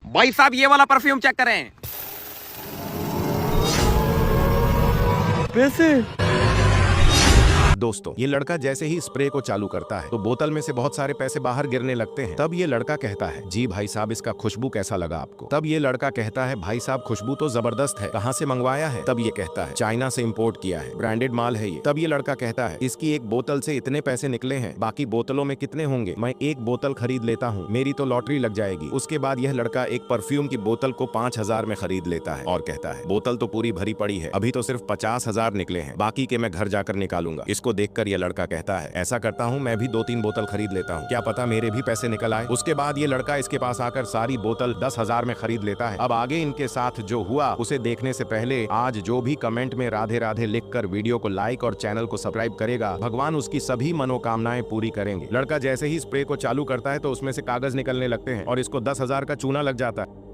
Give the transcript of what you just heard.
भाई साहब ये वाला परफ्यूम चेक करें। पैसे। दोस्तों, ये लड़का जैसे ही स्प्रे को चालू करता है तो बोतल में से बहुत सारे पैसे बाहर गिरने लगते हैं। तब ये लड़का कहता है, जी भाई साहब इसका खुशबू कैसा लगा आपको? तब ये लड़का कहता है, भाई साहब खुशबू तो जबरदस्त है, कहाँ से मंगवाया है? तब ये कहता है, चाइना से इम्पोर्ट किया है, ब्रांडेड माल है ये। तब ये लड़का कहता है, इसकी एक बोतल से इतने पैसे निकले हैं, बाकी बोतलों में कितने होंगे? मैं एक बोतल खरीद लेता हूँ, मेरी तो लॉटरी लग जाएगी। उसके बाद यह लड़का एक परफ्यूम की बोतल को 5,000 में खरीद लेता है और कहता है, बोतल तो पूरी भरी पड़ी है, अभी तो सिर्फ 50,000 निकले हैं, बाकी के मैं घर जाकर निकालूंगा। इसको देखकर यह लड़का कहता है, ऐसा करता हूँ मैं भी 2-3 बोतल खरीद लेता हूँ, क्या पता मेरे भी पैसे निकल आए। उसके बाद ये लड़का इसके पास आकर सारी बोतल 10,000 में खरीद लेता है। अब आगे इनके साथ जो हुआ उसे देखने से पहले आज जो भी कमेंट में राधे राधे लिखकर वीडियो को लाइक और चैनल को सब्सक्राइब करेगा, भगवान उसकी सभी मनोकामनाएं पूरी करेंगे। लड़का जैसे ही स्प्रे को चालू करता है तो उसमें से कागज निकलने लगते हैं और इसको 10,000 का चूना लग जाता है।